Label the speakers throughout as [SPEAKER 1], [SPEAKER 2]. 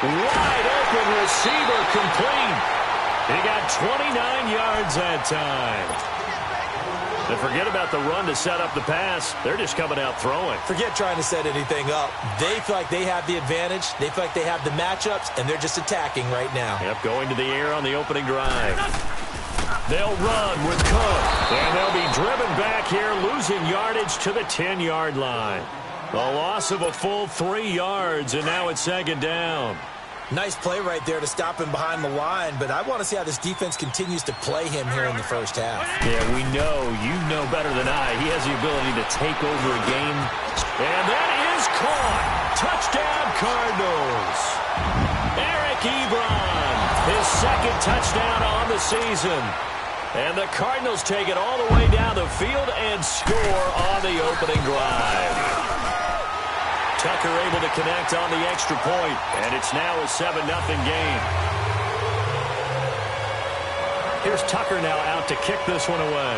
[SPEAKER 1] Wide open receiver complete. He got 29 yards that time. And forget about the run to set up the pass. They're just coming out throwing.
[SPEAKER 2] Forget trying to set anything up. They feel like they have the advantage. They feel like they have the matchups, and they're just attacking right now.
[SPEAKER 1] Yep, going to the air on the opening drive. They'll run with Cook. And they'll be driven back here, losing yardage to the 10-yard line. A loss of a full 3 yards, and now it's second down.
[SPEAKER 2] Nice play right there to stop him behind the line, but I want to see how this defense continues to play him here in the first half.
[SPEAKER 1] Yeah, we know. You know better than I. He has the ability to take over a game. And that is caught. Touchdown, Cardinals. Eric Ebron, his second touchdown on the season. And the Cardinals take it all the way down the field and score on the opening drive. Tucker able to connect on the extra point, and it's now a 7-0 game. Here's Tucker now out to kick this one away.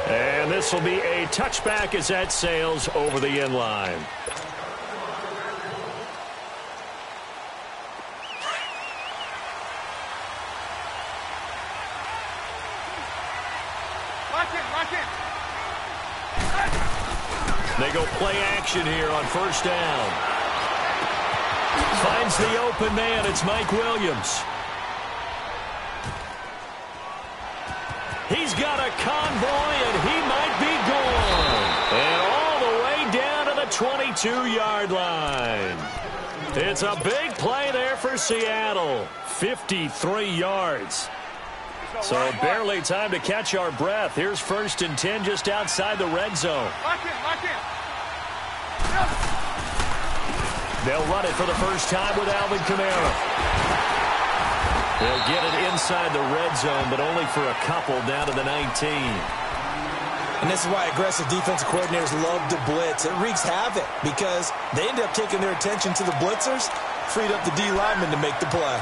[SPEAKER 1] And this will be a touchback as that sails over the end line. They go play action here on first down. Finds the open man. It's Mike Williams. He's got a convoy, and he might be gone. And all the way down to the 22-yard line. It's a big play there for Seattle. 53 yards. So barely time to catch our breath. Here's 1st and 10 just outside the red zone. They'll run it for the first time with Alvin Kamara. They'll get it inside the red zone, but only for a couple down to the 19.
[SPEAKER 2] And this is why aggressive defensive coordinators love to blitz. It wreaks havoc because they end up taking their attention to the blitzers, freed up the D lineman to make the play.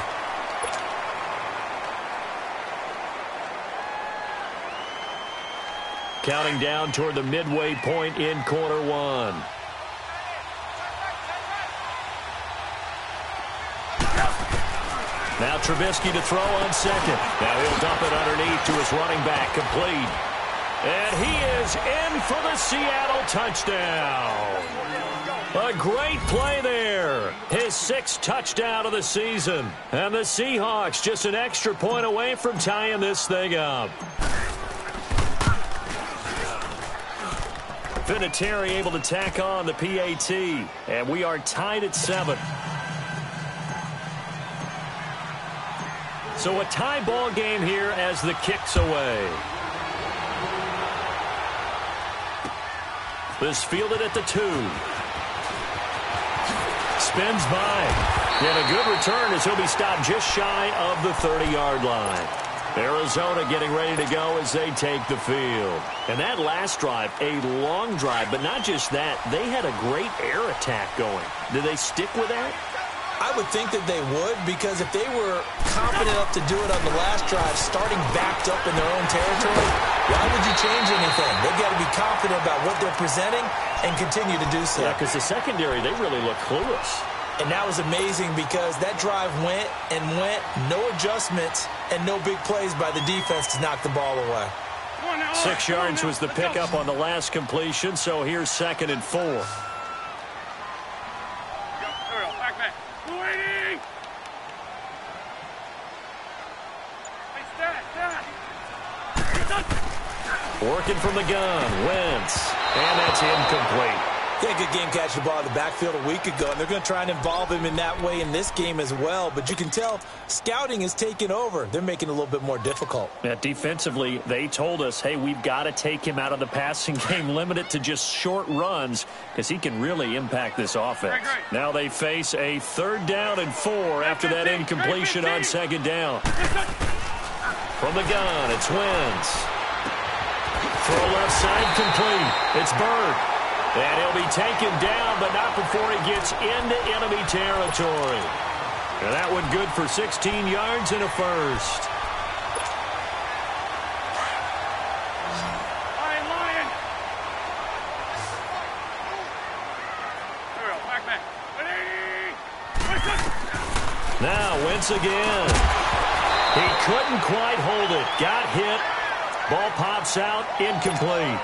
[SPEAKER 1] Counting down toward the midway point in quarter one. Now Trubisky to throw on second. Now he'll dump it underneath to his running back, complete. And he is in for the Seattle touchdown. A great play there. His 6th touchdown of the season. And the Seahawks just an extra point away from tying this thing up. Vinatieri able to tack on the PAT. And we are tied at 7. So a tie ball game here as the kick's away. This fielded at the 2. Spins by. And a good return as he'll be stopped just shy of the 30-yard line. Arizona getting ready to go as they take the field. And that last drive, a long drive, but not just that. They had a great air attack going. Did they stick with that?
[SPEAKER 2] I would think that they would, because if they were confident enough to do it on the last drive, starting backed up in their own territory, why would you change anything? They've got to be confident about what they're presenting and continue to do so.
[SPEAKER 1] Yeah, because the secondary, they really look clueless.
[SPEAKER 2] And that was amazing because that drive went and went, no adjustments, and no big plays by the defense to knock the ball away.
[SPEAKER 1] 6 yards was the pickup on the last completion, so here's 2nd and 4. Working from the gun, Wentz, and that's incomplete.
[SPEAKER 2] He had a good game catching the ball in the backfield a week ago, and they're going to try and involve him in that way in this game as well. But you can tell scouting is taking over. They're making it a little bit more difficult.
[SPEAKER 1] Yeah, defensively, they told us, hey, we've got to take him out of the passing game, limit it to just short runs, because he can really impact this offense. Now they face a 3rd down and 4 after that incompletion on 2nd down. From the gun, it's Wentz. Throw left side complete. It's Bird. And he'll be taken down, but not before he gets into enemy territory. And that one good for 16 yards and a first. Now Wentz again. He couldn't quite hold it. Got hit. Ball pops out. Incomplete.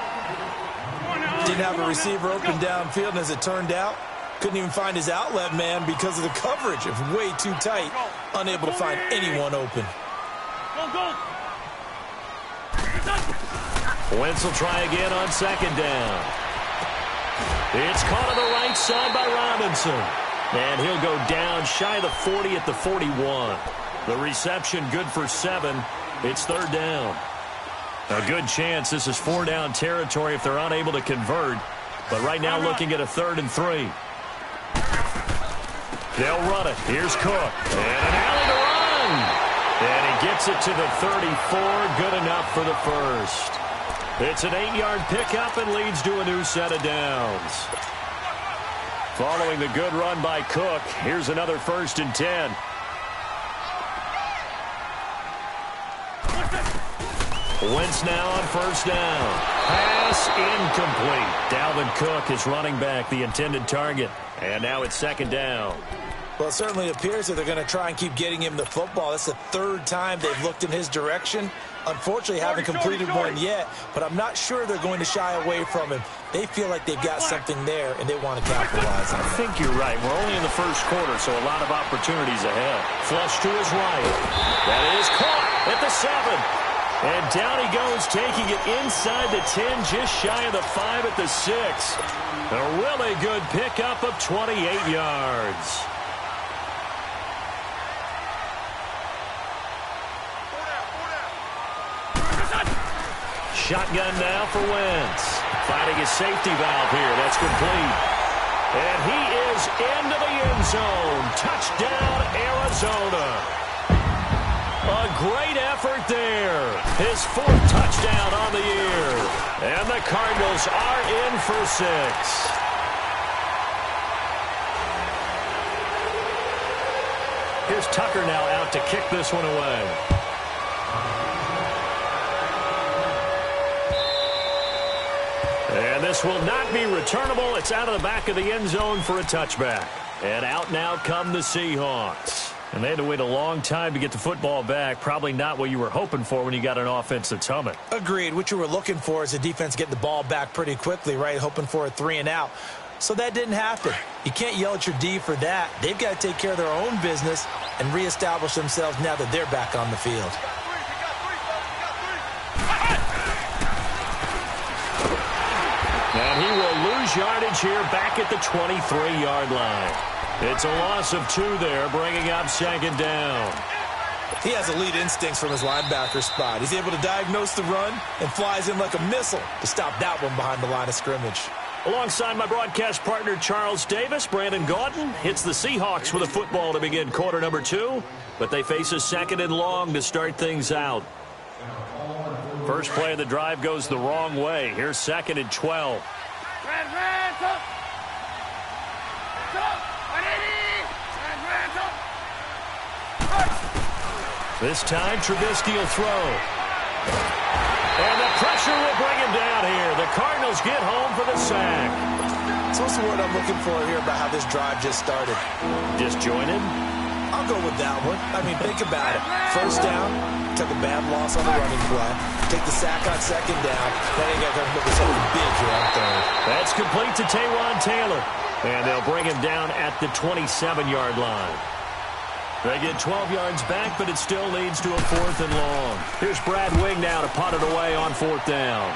[SPEAKER 2] Didn't have a receiver open downfield, and as it turned out, couldn't even find his outlet man because of the coverage. It was way too tight. Unable to find anyone open.
[SPEAKER 1] Wentz will try again on second down. It's caught on the right side by Robinson. And he'll go down shy of the 40 at the 41. The reception good for 7. It's third down. A good chance this is 4-down territory if they're unable to convert. But right now looking at a 3rd and 3. They'll run it. Here's Cook. And an alley to run. And he gets it to the 34. Good enough for the first. It's an 8-yard pickup and leads to a new set of downs. Following the good run by Cook, here's another 1st and 10. Wentz now on 1st down. Pass incomplete. Dalvin Cook is running back, the intended target. And now it's 2nd down.
[SPEAKER 2] Well, it certainly appears that they're going to try and keep getting him the football. That's the 3rd time they've looked in his direction. Unfortunately, haven't completed one yet, but I'm not sure they're going to shy away from him. They feel like they've got something there, and they want to capitalize on it.
[SPEAKER 1] I think you're right. We're only in the 1st quarter, so a lot of opportunities ahead. Flush to his right. That is caught at the 7. And down he goes, taking it inside the 10, just shy of the 5 at the 6. A really good pickup of 28 yards. Shotgun now for Wentz. Finding his safety valve here. That's complete. And he is into the end zone. Touchdown, Arizona. A great effort there. His 4th touchdown on the year. And the Cardinals are in for 6. Here's Tucker now out to kick this one away. And this will not be returnable. It's out of the back of the end zone for a touchback. And out now come the Seahawks. And they had to wait a long time to get the football back. Probably not what you were hoping for when you got an offense that's humming.
[SPEAKER 2] Agreed. What you were looking for is the defense getting the ball back pretty quickly, right? Hoping for a 3 and out. So that didn't happen. You can't yell at your D for that. They've got to take care of their own business and reestablish themselves now that they're back on the field.
[SPEAKER 1] And he will lose yardage here back at the 23-yard line. It's a loss of 2 there, bringing up 2nd down.
[SPEAKER 2] He has elite instincts from his linebacker spot. He's able to diagnose the run and flies in like a missile to stop that one behind the line of scrimmage.
[SPEAKER 1] Alongside my broadcast partner, Charles Davis, Brandon Gaudin hits the Seahawks with a football to begin quarter number 2, but they face a 2nd and long to start things out. First play of the drive goes the wrong way. Here's 2nd and 12. This time, Trubisky will throw. And the pressure will bring him down here. The Cardinals get home for the sack.
[SPEAKER 2] It's also what I'm looking for here about how this drive just started.
[SPEAKER 1] Disjointed?
[SPEAKER 2] I'll go with that one. I mean, think about it. 1st down, took a bad loss on the running play. Take the sack on 2nd down. Then they got to look at something big here on 3rd.
[SPEAKER 1] That's complete to Taywan Taylor. And they'll bring him down at the 27-yard line. They get 12 yards back, but it still leads to a 4th and long. Here's Brad Wing now to punt it away on 4th down.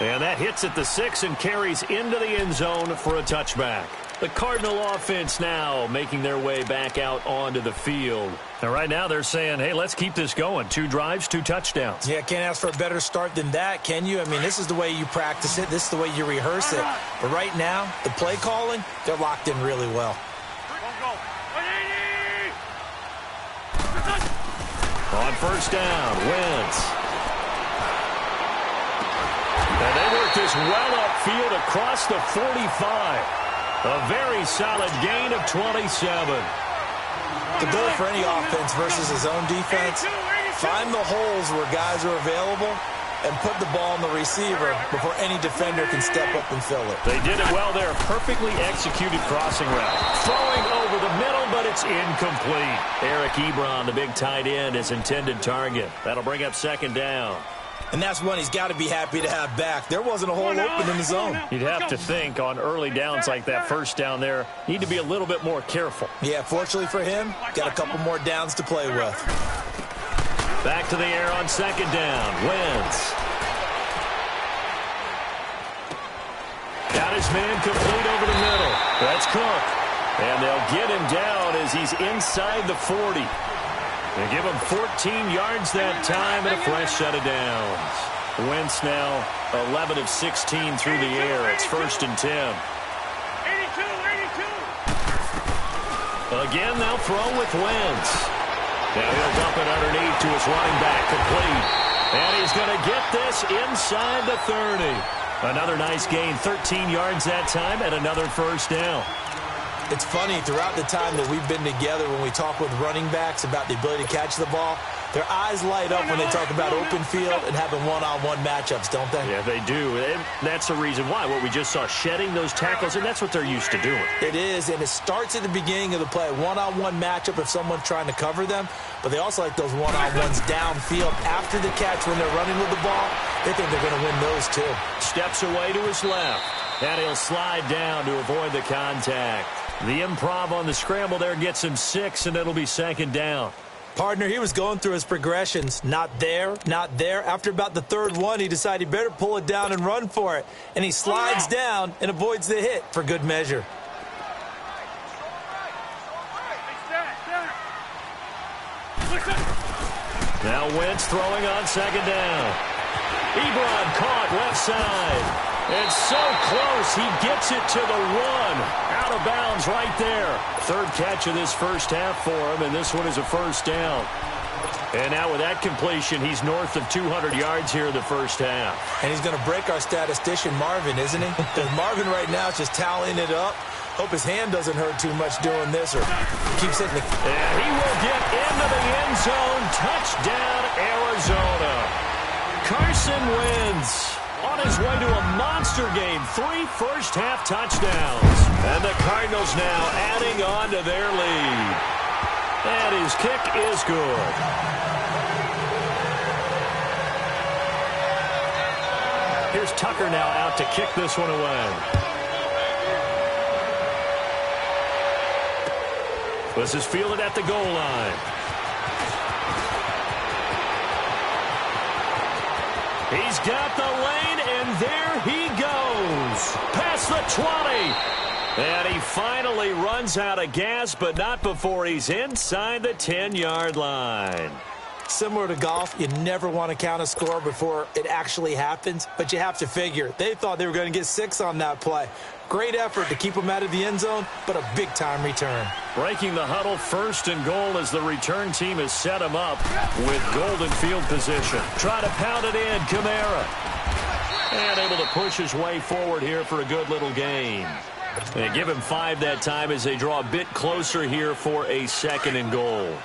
[SPEAKER 1] And that hits at the 6 and carries into the end zone for a touchback. The Cardinal offense now making their way back out onto the field. And right now they're saying, hey, let's keep this going. 2 drives, 2 touchdowns.
[SPEAKER 2] Yeah, can't ask for a better start than that, can you? I mean, this is the way you practice it. This is the way you rehearse it. But right now, the play calling, they're locked in really well.
[SPEAKER 1] On 1st down, Wentz. And they work this well upfield across the 45. A very solid gain of 27.
[SPEAKER 2] The goal for any offense versus his own defense, find the holes where guys are available and put the ball on the receiver before any defender can step up and fill it.
[SPEAKER 1] They did it well there. Perfectly executed crossing route. Throwing over the middle, but it's incomplete. Eric Ebron, the big tight end, is intended target. That'll bring up second down.
[SPEAKER 2] And that's one he's got to be happy to have back. There wasn't a hole open in the zone.
[SPEAKER 1] You'd have to think on early downs like that first down there, need to be a little bit more careful.
[SPEAKER 2] Yeah, fortunately for him, got a couple more downs to play with.
[SPEAKER 1] Back to the air on second down. Wentz. Got his man complete over the middle. That's Cook. And they'll get him down as he's inside the 40. They give him 14 yards that time and a fresh set of downs. Wentz now 11 of 16 through the air. It's 1st and 10. 82. Again, they'll throw with Wentz. Now he'll dump it underneath to his running back, complete. And he's going to get this inside the 30. Another nice gain, 13 yards that time, and another first down.
[SPEAKER 2] It's funny, throughout the time that we've been together, when we talk with running backs about the ability to catch the ball, their eyes light up when they talk about open field and having one-on-one matchups, don't they?
[SPEAKER 1] Yeah, they do. And that's the reason why. What we just saw, shedding those tackles, and that's what they're used to doing.
[SPEAKER 2] It is, and it starts at the beginning of the play. One-on-one matchup if someone's trying to cover them, but they also like those one-on-ones downfield after the catch when they're running with the ball. They think they're going to win those, too.
[SPEAKER 1] Steps away to his left, and he'll slide down to avoid the contact. The improv on the scramble there gets him 6, and it'll be second down.
[SPEAKER 2] Partner, he was going through his progressions. Not there, not there. After about the third one, he decided he better pull it down and run for it. And he slides down and avoids the hit for good measure.
[SPEAKER 1] Now Wentz throwing on second down. Ebron caught left side. It's so close, he gets it to the 1. Out of bounds right there. Third catch of this first half for him, and this one is a first down. And now with that completion, he's north of 200 yards here in the first half.
[SPEAKER 2] And he's going to break our statistician, Marvin, isn't he? Because Marvin right now is just tallying it up. Hope his hand doesn't hurt too much doing this or keeps hitting the...
[SPEAKER 1] And he will get into the end zone. Touchdown, Arizona. Carson Wentz on his way to a monster game. 3 first-half touchdowns. And the Cardinals now adding on to their lead. And his kick is good. Here's Tucker now out to kick this one away. This is fielded at the goal line. He's got the lane, and there he goes. Past the 20. And he finally runs out of gas, but not before he's inside the 10-yard line.
[SPEAKER 2] Similar to golf, you never want to count a score before it actually happens, but you have to figure. They thought they were going to get 6 on that play. Great effort to keep them out of the end zone, but a big-time return.
[SPEAKER 1] Breaking the huddle, 1st and goal as the return team has set him up with golden field position. Try to pound it in, Kamara. And able to push his way forward here for a good little gain. They give him 5 that time as they draw a bit closer here for a 2nd and goal.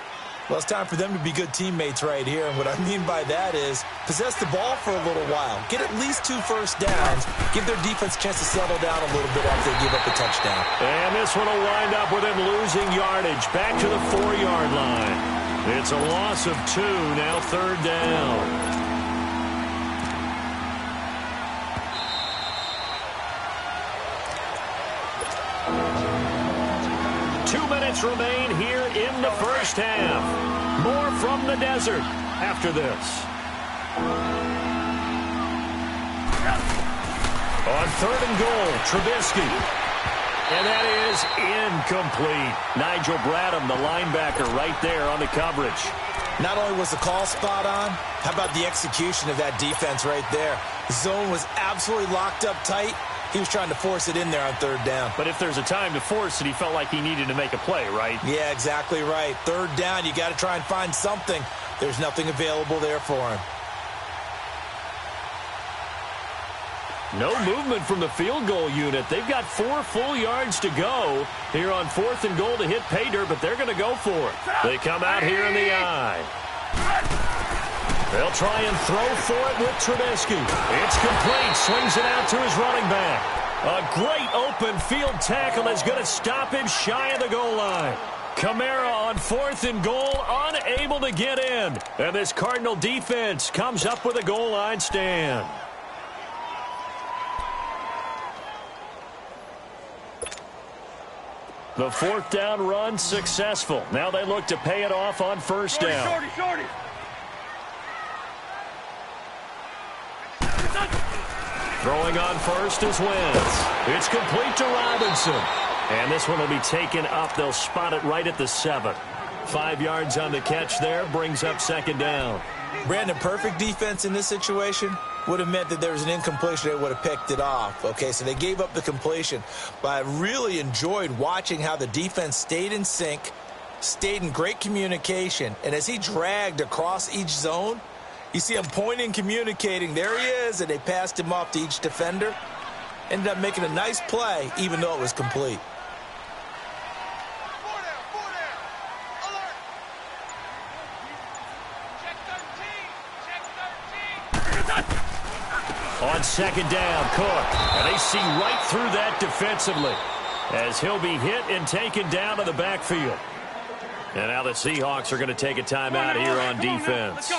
[SPEAKER 2] Well, it's time for them to be good teammates right here. And what I mean by that is possess the ball for a little while. Get at least 2 first downs. Give their defense a chance to settle down a little bit after they give up a touchdown.
[SPEAKER 1] And this one will wind up with him losing yardage back to the 4-yard line. It's a loss of 2, now 3rd down. Remain here in the first half. More from the desert after this. On 3rd and goal, Trubisky. And that is incomplete. Nigel Bradham, the linebacker, right there on the coverage.
[SPEAKER 2] Not only was the call spot on, how about the execution of that defense right there? The zone was absolutely locked up tight. He was trying to force it in there on 3rd down.
[SPEAKER 1] But if there's a time to force it, he felt like he needed to make a play, right?
[SPEAKER 2] Yeah, exactly right. 3rd down, you got to try and find something. There's nothing available there for him.
[SPEAKER 1] No movement from the field goal unit. They've got 4 full yards to go here on 4th and goal to hit pay dirt, but they're going to go for it. They come out here in the eye. They'll try and throw for it with Trubisky. It's complete. Swings it out to his running back. A great open field tackle is going to stop him shy of the goal line. Kamara on 4th and goal, unable to get in. And this Cardinal defense comes up with a goal line stand. The 4th down run successful. Now they look to pay it off on 1st down.
[SPEAKER 3] Shorty.
[SPEAKER 1] Throwing on 1st is Wentz. It's complete to Robinson. And this one will be taken up. They'll spot it right at the 7. 5 yards on the catch there. Brings up 2nd down.
[SPEAKER 2] Brandon, perfect defense in this situation would have meant that there was an incompletion. They would have picked it off. Okay, so they gave up the completion. But I really enjoyed watching how the defense stayed in sync, stayed in great communication. And as he dragged across each zone, you see him pointing, communicating. There he is, and they passed him off to each defender. Ended up making a nice play, even though it was complete.
[SPEAKER 1] On 2nd down, Cook. And they see right through that defensively as he'll be hit and taken down to the backfield. And now the Seahawks are going to take a timeout here on defense.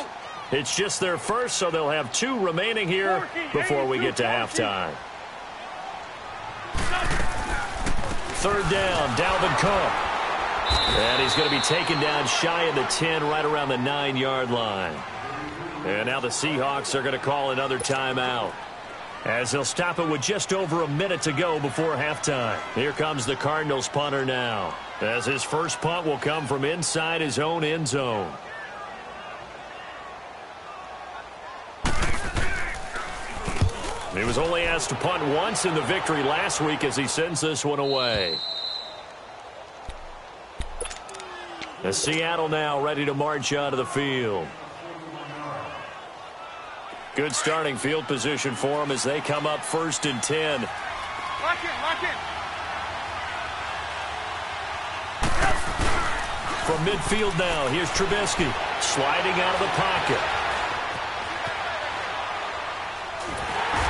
[SPEAKER 1] It's just their first, so they'll have 2 remaining here before we get to halftime. 3rd down, Dalvin Cook. And he's going to be taken down shy of the 10, right around the 9-yard line. And now the Seahawks are going to call another timeout, as they'll stop it with just over a minute to go before halftime. Here comes the Cardinals punter now, as his first punt will come from inside his own end zone. He was only asked to punt once in the victory last week as he sends this one away. As Seattle now ready to march out of the field. Good starting field position for them as they come up 1st and 10.
[SPEAKER 3] Lock in.
[SPEAKER 1] From midfield now, here's Trubisky sliding out of the pocket.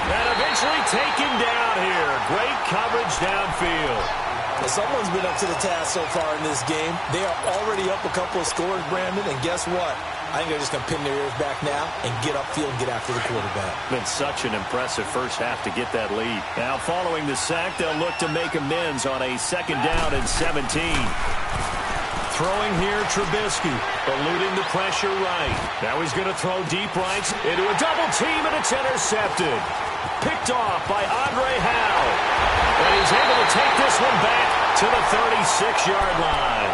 [SPEAKER 1] And eventually taken down here. Great coverage downfield.
[SPEAKER 2] Someone's been up to the task so far in this game. They are already up a couple of scores, Brandon, and guess what? I think they're just going to pin their ears back now and get upfield and get after the quarterback.
[SPEAKER 1] Been such an impressive first half to get that lead. Now following the sack, they'll look to make amends on a 2nd down and 17. Throwing here, Trubisky, eluding the pressure right. Now he's going to throw deep right into a double team, and it's intercepted. Picked off by Andre Howe. And he's able to take this one back to the 36-yard line.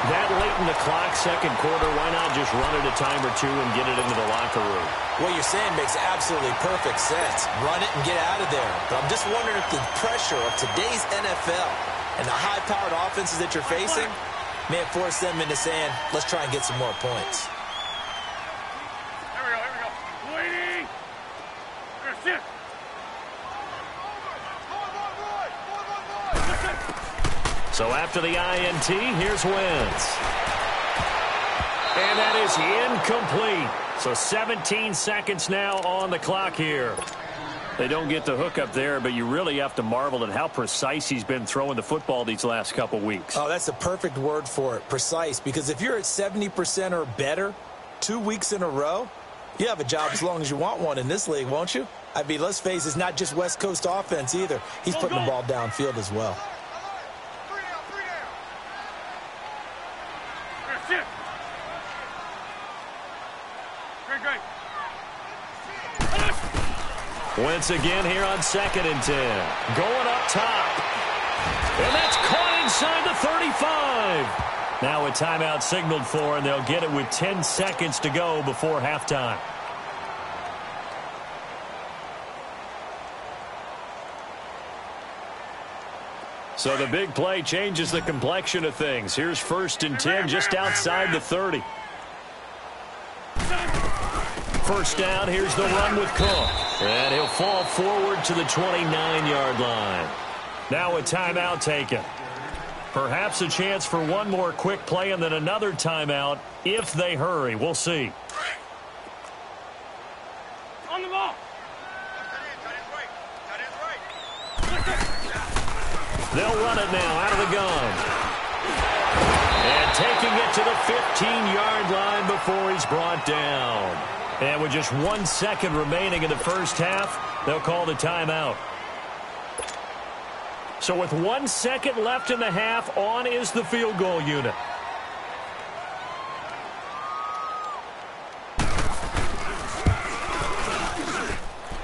[SPEAKER 1] That late in the clock, 2nd quarter, why not just run it a time or 2 and get it into the locker room?
[SPEAKER 2] What you're saying makes absolutely perfect sense. Run it and get out of there. But I'm just wondering if the pressure of today's NFL and the high-powered offenses that you're facing may have forced them into saying, let's try and get some more points.
[SPEAKER 3] Here we go. Waiting. There's it.
[SPEAKER 1] So after the INT, here's Wentz. And that is incomplete. So 17 seconds now on the clock here. They don't get the hook up there, but you really have to marvel at how precise he's been throwing the football these last couple weeks.
[SPEAKER 2] Oh, that's the perfect word for it, precise. Because if you're at 70% or better 2 weeks in a row, you have a job as long as you want one in this league, won't you? I mean, let's face it, it's not just West Coast offense either. He's putting the ball downfield as well.
[SPEAKER 1] Wentz again here on 2nd and 10. Going up top. And that's caught inside the 35. Now a timeout signaled for, and they'll get it with 10 seconds to go before halftime. So the big play changes the complexion of things. Here's 1st and 10 just outside the 30. 1st down, here's the run with Cook. And he'll fall forward to the 29-yard line. Now a timeout taken. Perhaps a chance for one more quick play and then another timeout if they hurry. We'll see.
[SPEAKER 3] Run the ball.
[SPEAKER 1] They'll run it now out of the gun. And taking it to the 15-yard line before he's brought down. And with just 1 second remaining in the first half, they'll call the timeout. So with 1 second left in the half, on is the field goal unit.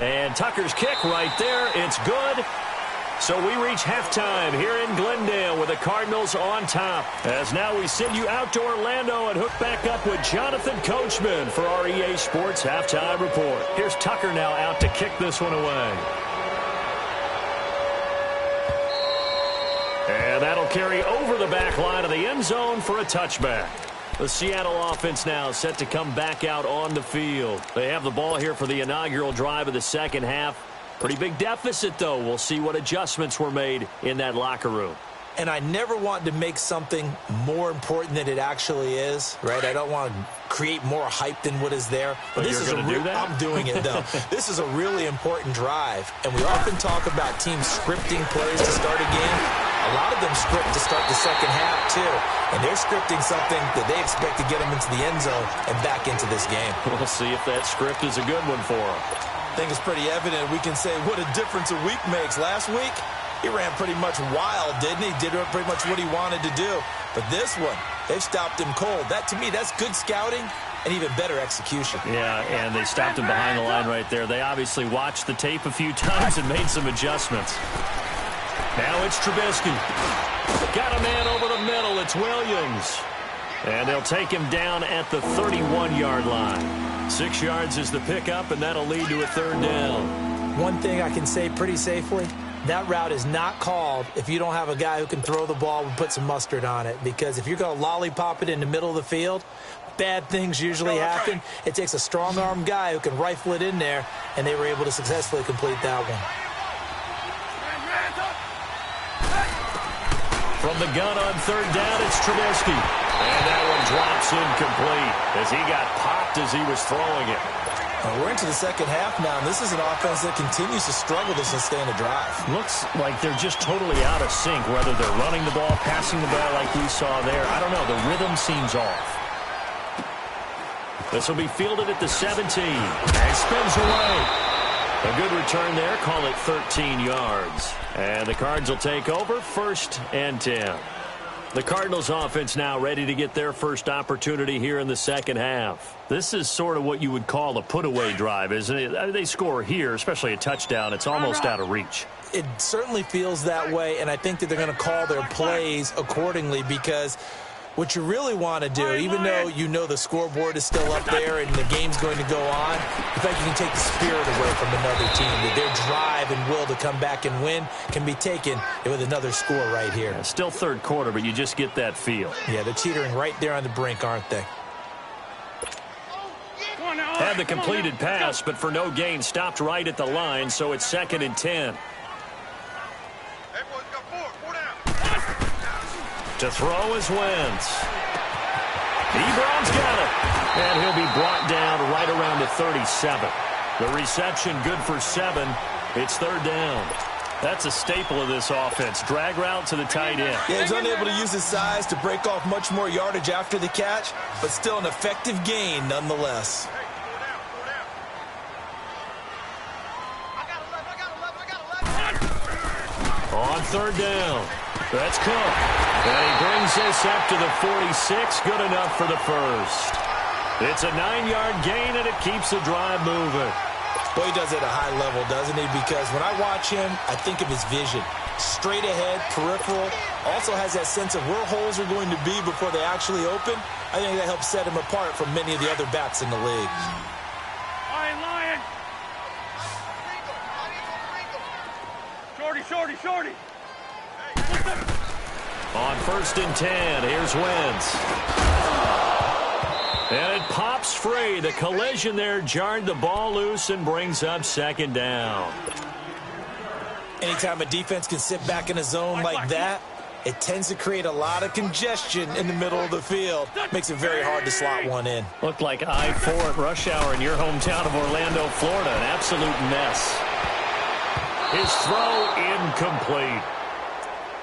[SPEAKER 1] And Tucker's kick right there. It's good. So we reach halftime here in Glendale with the Cardinals on top. As now we send you out to Orlando and hook back up with Jonathan Coachman for our EA Sports Halftime Report. Here's Tucker now out to kick this one away. And that'll carry over the back line of the end zone for a touchback. The Seattle offense now set to come back out on the field. They have the ball here for the inaugural drive of the second half. Pretty big deficit, though. We'll see what adjustments were made in that locker room.
[SPEAKER 2] And I never want to make something more important than it actually is, right? I don't want to create more hype than what is there.
[SPEAKER 1] But this is
[SPEAKER 2] do that? I'm doing it, though. This is a really important drive. And we often talk about teams scripting plays to start a game. A lot of them script to start the second half, too. And they're scripting something that they expect to get them into the end zone and back into this game.
[SPEAKER 1] We'll see if that script is a good one for them.
[SPEAKER 2] I think it's pretty evident. We can say what a difference a week makes. Last week, he ran pretty much wild, didn't he? Did pretty much what he wanted to do. But this one, they've stopped him cold. That, to me, that's good scouting and even better execution.
[SPEAKER 1] Yeah, and they stopped him behind the line right there. They obviously watched the tape a few times and made some adjustments. Now it's Trubisky. Got a man over the middle. It's Williams. And they'll take him down at the 31-yard line. 6 yards is the pickup, and that'll lead to a third down.
[SPEAKER 2] One thing I can say pretty safely, that route is not called if you don't have a guy who can throw the ball and put some mustard on it. Because if you're going to lollipop it in the middle of the field, bad things usually happen. It takes a strong-arm guy who can rifle it in there, and they were able to successfully complete that one.
[SPEAKER 1] From the gun on third down, it's Trubisky. And that one drops incomplete as he got popped as he was throwing it.
[SPEAKER 2] We're into the second half now, and this is an offense that continues to struggle to sustain a drive.
[SPEAKER 1] Looks like they're just totally out of sync, whether they're running the ball, passing the ball like we saw there. I don't know. The rhythm seems off. This will be fielded at the 17. And spins away. A good return there. Call it 13 yards. And the Cards will take over 1st and 10. The Cardinals offense now ready to get their first opportunity here in the second half. This is sort of what you would call a put-away drive, isn't it? They score here, especially a touchdown. It's almost out of reach.
[SPEAKER 2] It certainly feels that way, and I think that they're going to call their plays accordingly because what you really want to do, even though you know the scoreboard is still up there and the game's going to go on, in fact, you can take the spirit away from another team. That their drive and will to come back and win can be taken with another score right here.
[SPEAKER 1] Yeah, still third quarter, but you just get that feel.
[SPEAKER 2] Yeah, they're teetering right there on the brink, aren't they?
[SPEAKER 1] Had the completed pass, but for no gain, stopped right at the line, so it's 2nd and 10. To throw is Wentz. Ebron's got it. And he'll be brought down right around the 37. The reception good for 7. It's third down. That's a staple of this offense. Drag route to the tight end.
[SPEAKER 2] Yeah, he's unable to use his size to break off much more yardage after the catch, but still an effective gain nonetheless.
[SPEAKER 1] On third down. That's Cook. And he brings this up to the 46. Good enough for the first. It's a 9-yard gain, and it keeps the drive moving.
[SPEAKER 2] Well, he does it at a high level, doesn't he? Because when I watch him, I think of his vision. Straight ahead, peripheral. Also has that sense of where holes are going to be before they actually open. I think that helps set him apart from many of the other backs in the league.
[SPEAKER 3] Lion. Shorty.
[SPEAKER 1] On 1st and 10, here's Wentz. And it pops free. The collision there jarred the ball loose and brings up 2nd down.
[SPEAKER 2] Anytime a defense can sit back in a zone like that it tends to create a lot of congestion in the middle of the field. Makes it very hard to slot one in.
[SPEAKER 1] Looked like I-4 at rush hour in your hometown of Orlando, Florida. An absolute mess. His throw incomplete.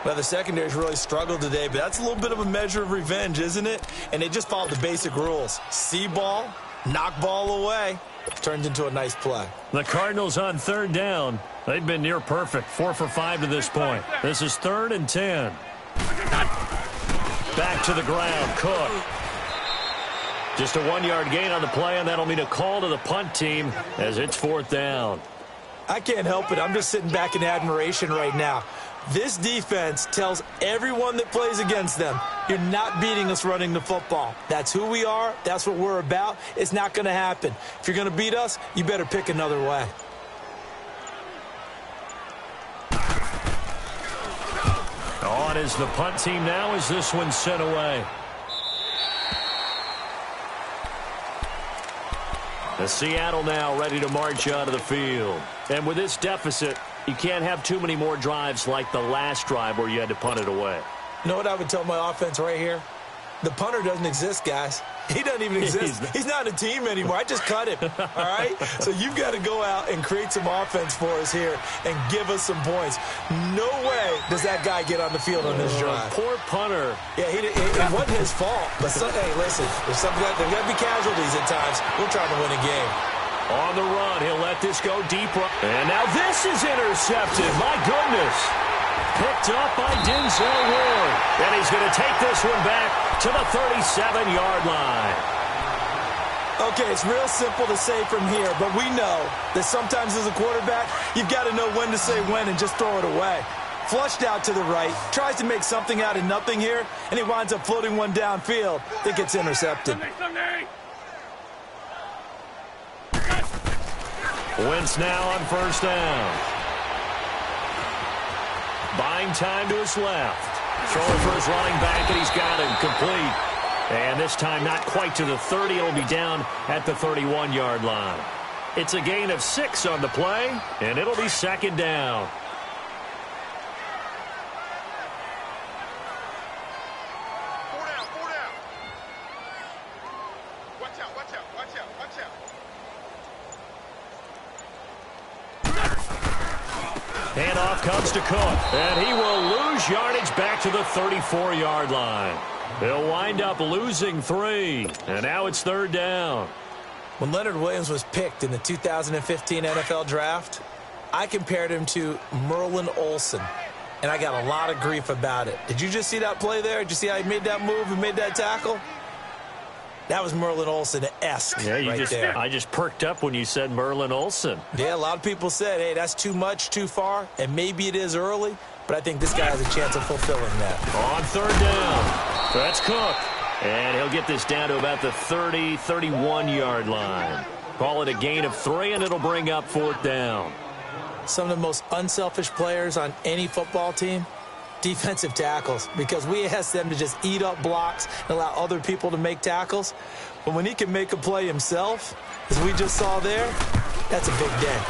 [SPEAKER 2] Well, the secondary's really struggled today, but that's a little bit of a measure of revenge, isn't it? And they just followed the basic rules. See ball, knock ball away. Turns into a nice play.
[SPEAKER 1] The Cardinals on third down. They've been near perfect. 4 for 5 to this point. This is 3rd and 10. Back to the ground. Cook. Just a 1-yard gain on the play, and that'll mean a call to the punt team as it's 4th down.
[SPEAKER 2] I can't help it. I'm just sitting back in admiration right now. This defense tells everyone that plays against them, you're not beating us running the football. That's who we are. That's what we're about. It's not going to happen. If you're going to beat us, you better pick another way.
[SPEAKER 1] On is the punt team now as this one's sent away. The Seattle now ready to march out of the field. And with this deficit, you can't have too many more drives like the last drive where you had to punt it away.
[SPEAKER 2] You know what I would tell my offense right here? The punter doesn't exist, guys. He doesn't even exist. He's not a team anymore. I just cut him, all right? So you've got to go out and create some offense for us here and give us some points. No way does that guy get on the field on this drive.
[SPEAKER 1] Poor punter.
[SPEAKER 2] Yeah, it wasn't his fault. But, hey, listen, there's got to be casualties at times. We're trying to win a game.
[SPEAKER 1] On the run, he'll let this go deep. And now this is intercepted. My goodness. Picked up by Denzel Ward. And he's going to take this one back to the 37-yard line.
[SPEAKER 2] Okay, it's real simple to say from here, but we know that sometimes as a quarterback, you've got to know when to say when and just throw it away. Flushed out to the right, tries to make something out of nothing here, and he winds up floating one downfield that gets intercepted.
[SPEAKER 1] Wentz now on 1st down. Buying time to his left. Throwing for his running back, and he's got him complete. And this time not quite to the 30. It'll be down at the 31-yard line. It's a gain of 6 on the play, and it'll be 2nd down. Handoff comes to Cook, and he will lose yardage back to the 34-yard line. He'll wind up losing 3, and now it's 3rd down.
[SPEAKER 2] When Leonard Williams was picked in the 2015 NFL Draft, I compared him to Merlin Olsen, and I got a lot of grief about it. Did you just see that play there? Did you see how he made that move and made that tackle? That was Merlin Olsen-esque there.
[SPEAKER 1] I just perked up when you said Merlin Olsen.
[SPEAKER 2] Yeah, a lot of people said, hey, that's too much, too far, and maybe it is early, but I think this guy has a chance of fulfilling that.
[SPEAKER 1] On 3rd down, that's Cook. And he'll get this down to about the 30, 31-yard line. Call it a gain of 3, and it'll bring up 4th down.
[SPEAKER 2] Some of the most unselfish players on any football team, defensive tackles, because we ask them to just eat up blocks and allow other people to make tackles. But when he can make a play himself, as we just saw there, that's a big day.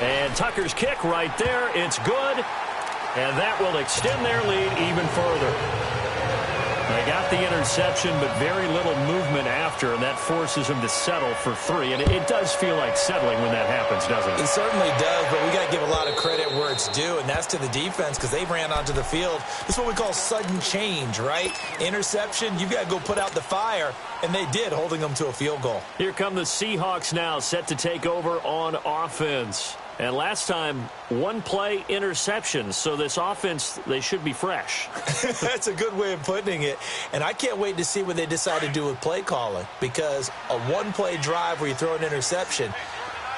[SPEAKER 1] And Tucker's kick right there. It's good. And that will extend their lead even further. They got the interception, but very little movement after, and that forces him to settle for 3. And it does feel like settling when that happens, doesn't it?
[SPEAKER 2] It certainly does, but we got to give a lot of credit where it's due, and that's to the defense because they ran onto the field. This is what we call sudden change, right? Interception, you've got to go put out the fire, and they did, holding them to a field goal.
[SPEAKER 1] Here come the Seahawks now, set to take over on offense. And last time, 1-play interception. So this offense, they should be fresh.
[SPEAKER 2] That's a good way of putting it. And I can't wait to see what they decide to do with play calling. Because a 1-play drive where you throw an interception,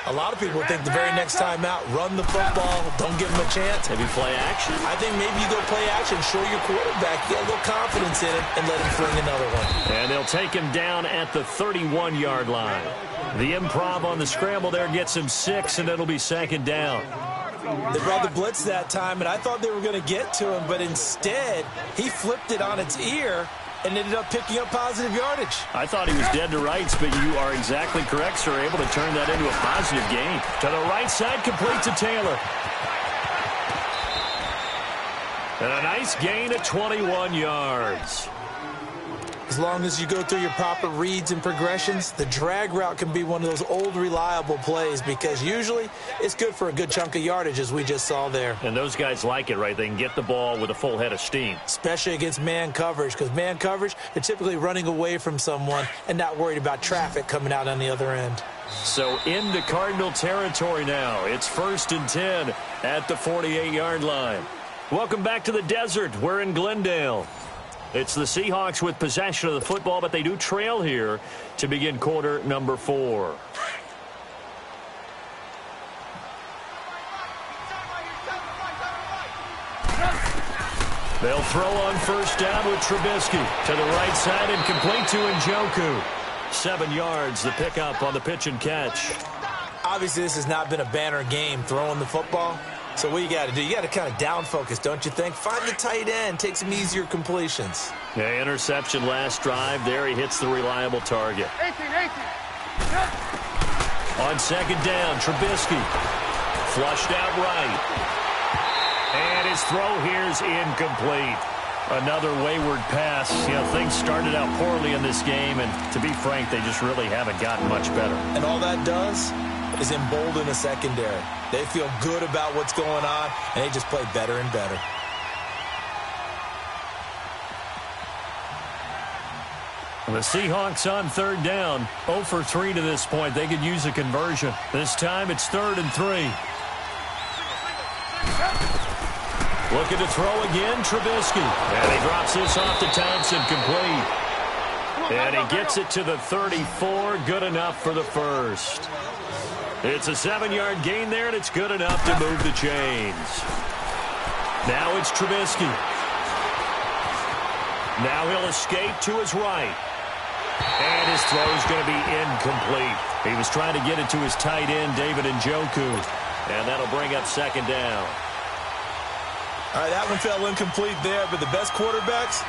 [SPEAKER 2] a lot of people think the very next time out, run the football, don't give them a chance.
[SPEAKER 1] Maybe play action?
[SPEAKER 2] I think maybe you go play action, show your quarterback, you get a little confidence in him, and let him fling another one.
[SPEAKER 1] And they'll take him down at the 31-yard line. The improv on the scramble there gets him 6, and it'll be 2nd down.
[SPEAKER 2] They brought the blitz that time, and I thought they were going to get to him, but instead, he flipped it on its ear and ended up picking up positive yardage.
[SPEAKER 1] I thought he was dead to rights, but you are exactly correct, sir. Able to turn that into a positive gain. To the right side, complete to Taylor. And a nice gain of 21 yards.
[SPEAKER 2] As long as you go through your proper reads and progressions, the drag route can be one of those old reliable plays because usually it's good for a good chunk of yardage, as we just saw there.
[SPEAKER 1] And those guys like it, right? They can get the ball with a full head of steam.
[SPEAKER 2] Especially against man coverage, because man coverage, they're typically running away from someone and not worried about traffic coming out on the other end.
[SPEAKER 1] So into Cardinal territory now. It's 1st and 10 at the 48-yard line. Welcome back to the desert. We're in Glendale. It's the Seahawks with possession of the football, but they do trail here to begin quarter number 4. They'll throw on 1st down with Trubisky to the right side and complete to Njoku. 7 yards, the pickup on the pitch and catch.
[SPEAKER 2] Obviously, this has not been a banner game throwing the football. So what you got to do, you got to kind of down focus, don't you think? Find the tight end, take some easier completions.
[SPEAKER 1] Yeah, interception last drive. There he hits the reliable target.
[SPEAKER 3] 18.
[SPEAKER 1] On 2nd down, Trubisky flushed out right. And his throw here is incomplete. Another wayward pass. You know, things started out poorly in this game, and to be frank, they just really haven't gotten much better.
[SPEAKER 2] And all that does is embolden a secondary. They feel good about what's going on, and they just play better and better.
[SPEAKER 1] The Seahawks on 3rd down. 0 for 3 to this point. They could use a conversion. This time it's 3rd and 3. Looking to throw again, Trubisky. And he drops this off to Thompson, complete. And he gets it to the 34, good enough for the first. It's a 7-yard gain there, and it's good enough to move the chains. Now it's Trubisky. Now he'll escape to his right. And his throw is going to be incomplete. He was trying to get it to his tight end, David Njoku. And that'll bring up 2nd down.
[SPEAKER 2] All right, that one fell incomplete there, but the best quarterbacks,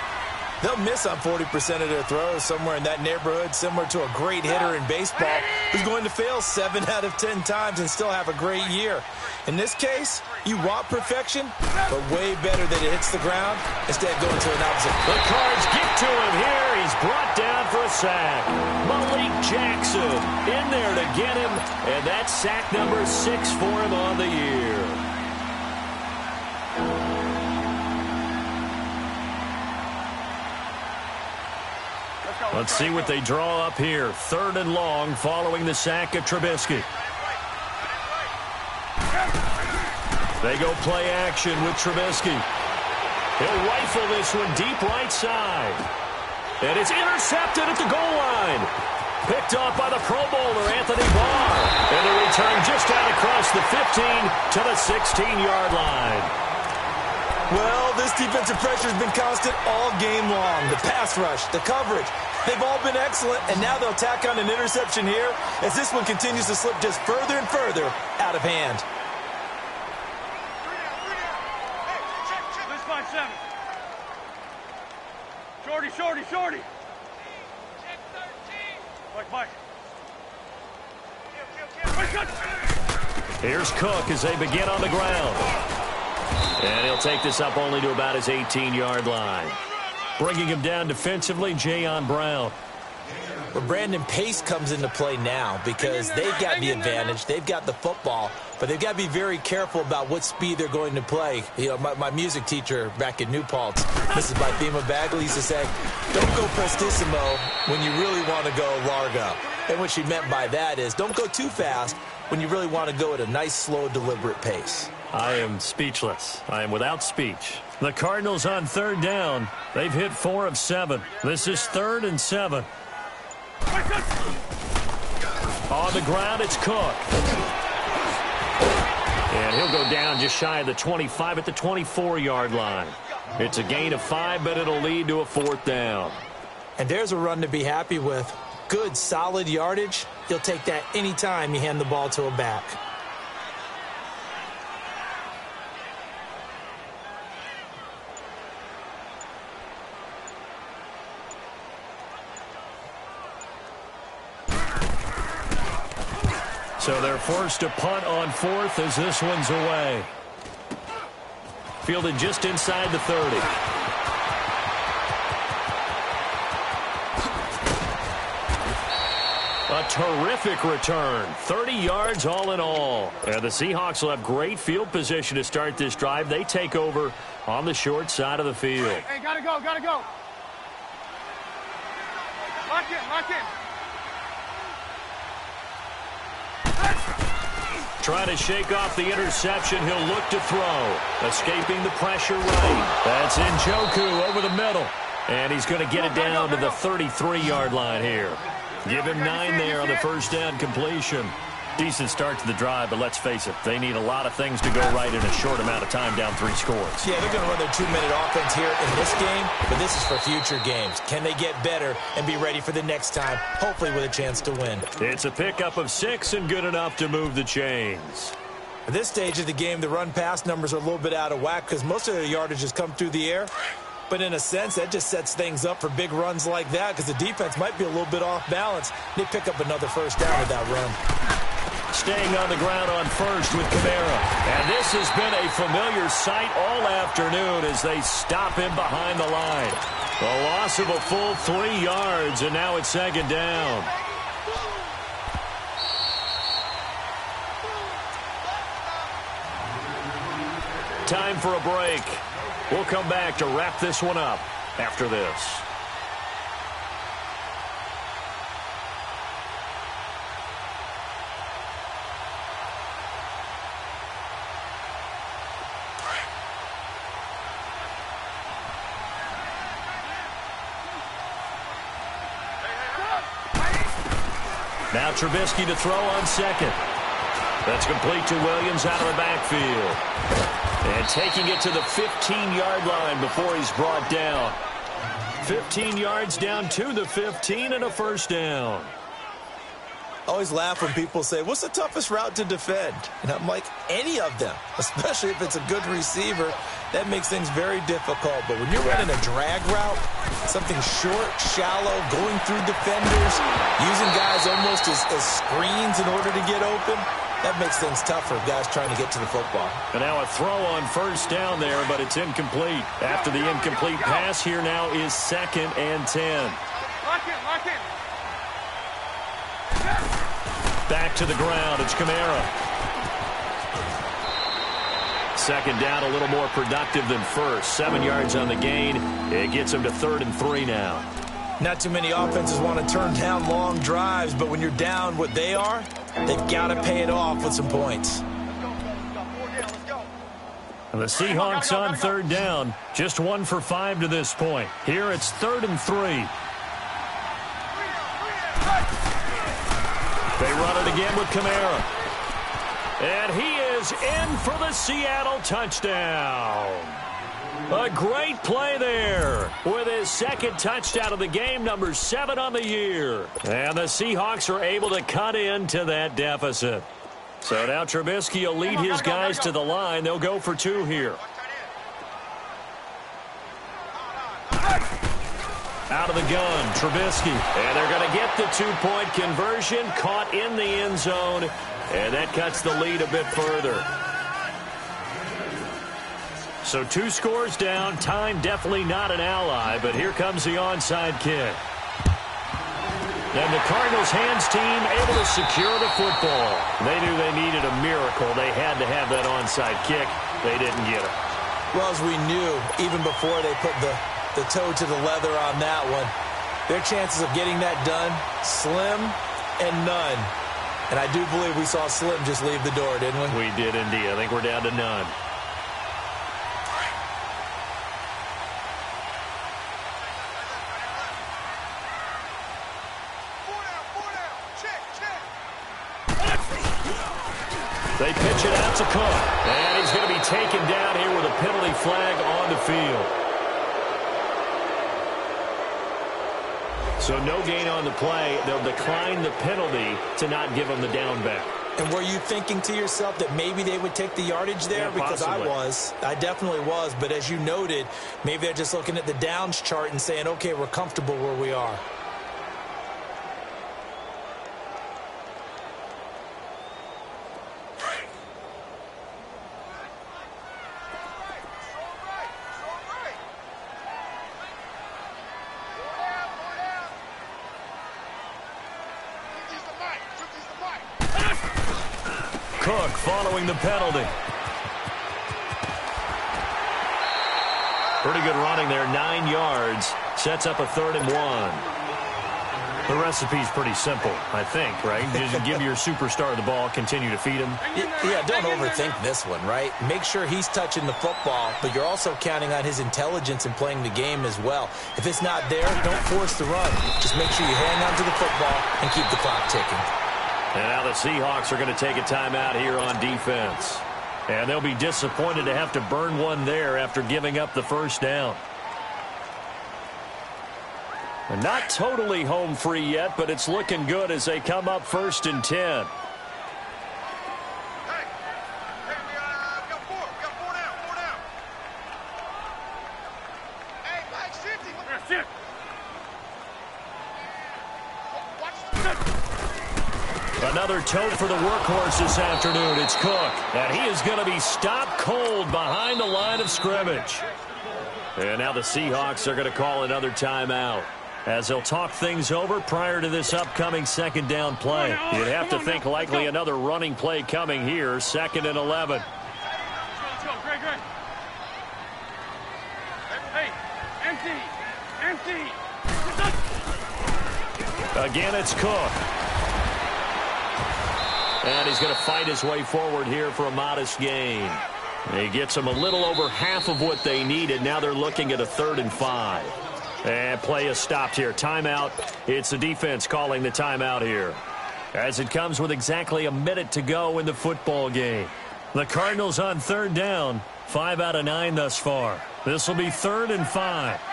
[SPEAKER 2] they'll miss on 40% of their throws, somewhere in that neighborhood, similar to a great hitter in baseball who's going to fail 7 out of 10 times and still have a great year. In this case, you want perfection, but way better that it hits the ground instead of going to an opposite.
[SPEAKER 1] The Cards get to him here. He's brought down for a sack. Malik Jackson in there to get him, and that's sack number 6 for him on the year. Let's see what they draw up here. 3rd and long following the sack of Trubisky. They go play action with Trubisky. He'll rifle this one deep right side. And it's intercepted at the goal line. Picked off by the Pro Bowler, Anthony Barr. And the return just out across the 15 to the 16-yard line.
[SPEAKER 2] Well, this defensive pressure has been constant all game long. The pass rush, the coverage, they've all been excellent, and now they'll tack on an interception here as this one continues to slip just further and further out of hand.
[SPEAKER 3] This 5-7. Shorty. Mike.
[SPEAKER 1] Here's Cook as they begin on the ground. And he'll take this up only to about his 18-yard line. Bringing him down defensively, Jayon Brown.
[SPEAKER 2] Well, Brandon, pace comes into play now because they've got the advantage. They've got the football, but they've got to be very careful about what speed they're going to play. You know, my music teacher back in New Paltz, Mrs. Bythema Bagley, used to say, don't go prestissimo when you really want to go largo. And what she meant by that is don't go too fast when you really want to go at a nice, slow, deliberate pace.
[SPEAKER 1] I am speechless. I am without speech. The Cardinals on 3rd down. They've hit 4 of 7. This is 3rd and 7. On the ground, it's Cook. And he'll go down just shy of the 25 at the 24-yard line. It's a gain of 5, but it'll lead to a 4th down.
[SPEAKER 2] And there's a run to be happy with. Good, solid yardage. You'll take that anytime you hand the ball to a back.
[SPEAKER 1] So they're forced to punt on 4th as this one's away. Fielded just inside the 30. A terrific return. 30 yards all in all. And the Seahawks will have great field position to start this drive. They take over on the short side of the field.
[SPEAKER 3] Hey, gotta go, gotta go. Lock in, lock in.
[SPEAKER 1] Trying to shake off the interception. He'll look to throw. Escaping the pressure right. That's Njoku over the middle. And he's going to get it down to the 33-yard line here. Give him 9 there on the first down completion. Decent start to the drive, but let's face it, they need a lot of things to go right in a short amount of time, down 3 scores.
[SPEAKER 2] Yeah, they're going to run their 2-minute offense here in this game, but this is for future games. Can they get better and be ready for the next time, hopefully with a chance to win?
[SPEAKER 1] It's a pickup of 6 and good enough to move the chains.
[SPEAKER 2] At this stage of the game, the run-pass numbers are a little bit out of whack because most of their yardage has come through the air. But in a sense, that just sets things up for big runs like that because the defense might be a little bit off balance. They pick up another first down with that run.
[SPEAKER 1] Staying on the ground on first with Kamara. And this has been a familiar sight all afternoon as they stop him behind the line. A loss of a full 3 yards, and now it's second down. Time for a break. We'll come back to wrap this one up after this. Now Trubisky to throw on second. That's complete to Williams out of the backfield. And taking it to the 15-yard line before he's brought down. 15 yards down to the 15 and a first down.
[SPEAKER 2] I always laugh when people say, what's the toughest route to defend? And I'm like, any of them, especially if it's a good receiver. That makes things very difficult. But when you're running a drag route, something short, shallow, going through defenders, using guys almost as screens in order to get open, that makes things tougher, guys trying to get to the football.
[SPEAKER 1] And now a throw on first down there, but it's incomplete. After the incomplete pass, here now is 2nd and 10.
[SPEAKER 3] Lock in, lock in.
[SPEAKER 1] Back to the ground, it's Kamara. Second down, a little more productive than first. 7 yards on the gain. It gets him to 3rd and 3 now.
[SPEAKER 2] Not too many offenses want to turn down long drives, but when you're down what they are, they've got to pay it off with some points.
[SPEAKER 1] And the Seahawks on 3rd down, just 1 for 5 to this point. Here it's 3rd and 3. They run it again with Kamara. And he is in for the Seattle touchdown. A great play there with his 2nd touchdown of the game, number 7 on the year. And the Seahawks are able to cut into that deficit. So now Trubisky will lead his guys to the line. They'll go for 2 here. Out of the gun, Trubisky. And they're going to get the 2-point conversion, caught in the end zone. And that cuts the lead a bit further. So 2 scores down. Time definitely not an ally, but here comes the onside kick. And the Cardinals' hands team able to secure the football. They knew they needed a miracle. They had to have that onside kick. They didn't get it.
[SPEAKER 2] Well, as we knew, even before they put the toe to the leather on that one, their chances of getting that done, slim and none. And I do believe we saw Slim just leave the door, didn't we?
[SPEAKER 1] We did indeed. I think we're down to none. They pitch it out to Cook. And he's going to be taken down here with a penalty flag on the field. So no gain on the play. They'll decline the penalty to not give him the down back.
[SPEAKER 2] And were you thinking to yourself that maybe they would take the yardage there?
[SPEAKER 1] Yeah,
[SPEAKER 2] because
[SPEAKER 1] possibly.
[SPEAKER 2] I definitely was. But as you noted, maybe they're just looking at the downs chart and saying, okay, we're comfortable where we are.
[SPEAKER 1] Cook following the penalty. Pretty good running there, 9 yards. Sets up a 3rd and 1. The recipe's pretty simple, I think, right? Just give your superstar the ball, continue to feed him.
[SPEAKER 2] Yeah, don't overthink this one, right? Make sure he's touching the football, but you're also counting on his intelligence in playing the game as well. If it's not there, don't force the run. Just make sure you hang on to the football and keep the clock ticking.
[SPEAKER 1] And now the Seahawks are going to take a timeout here on defense. And they'll be disappointed to have to burn one there after giving up the first down. And not totally home free yet, but it's looking good as they come up 1st and 10.
[SPEAKER 3] Hey, we got 4. We got 4 down. 4 down. Hey, Mike, 50. That's it. Watch.
[SPEAKER 1] Another tote for the workhorse this afternoon. It's Cook. And he is going to be stopped cold behind the line of scrimmage. And now the Seahawks are going to call another timeout, as they'll talk things over prior to this upcoming 2nd down play. You'd have to think likely another running play coming here, 2nd and 11.
[SPEAKER 3] Let's go. Great. Hey, empty.
[SPEAKER 1] Again, it's Cook. And he's going to fight his way forward here for a modest gain. He gets them a little over half of what they needed. Now they're looking at a 3rd and 5. And play is stopped here. Timeout. It's the defense calling the timeout here, as it comes with exactly a minute to go in the football game. The Cardinals on 3rd down. 5 out of 9 thus far. This will be 3rd and 5.
[SPEAKER 3] Hey,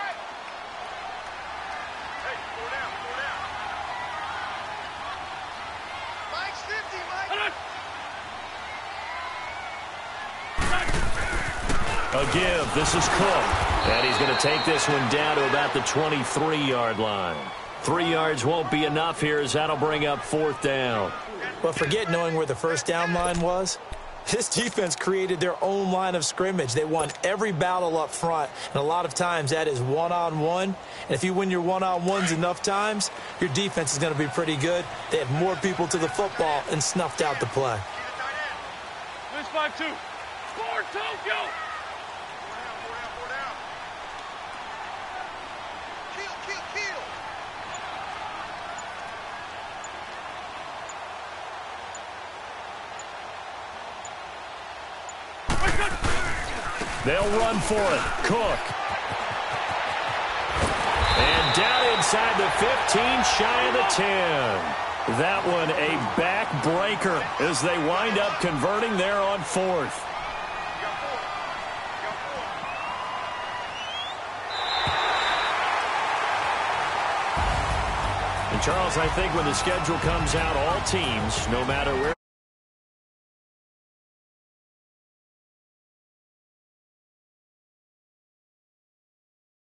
[SPEAKER 3] 4 down. Mike's 50, Mike.
[SPEAKER 1] A give. This is Cook. And he's going to take this one down to about the 23-yard line. 3 yards won't be enough here, as that'll bring up 4th down.
[SPEAKER 2] But forget knowing where the first down line was. This defense created their own line of scrimmage. They won every battle up front, and a lot of times that is one-on-one. And if you win your one-on-ones enough times, your defense is going to be pretty good. They have more people to the football and snuffed out the play.
[SPEAKER 3] This 5-2. Score, Tokyo. 4 down. Kill.
[SPEAKER 1] They'll run for it. Cook. And down inside the 15, shy of the 10. That one a back-breaker as they wind up converting there on 4th. And Charles, I think when the schedule comes out, all teams, no matter where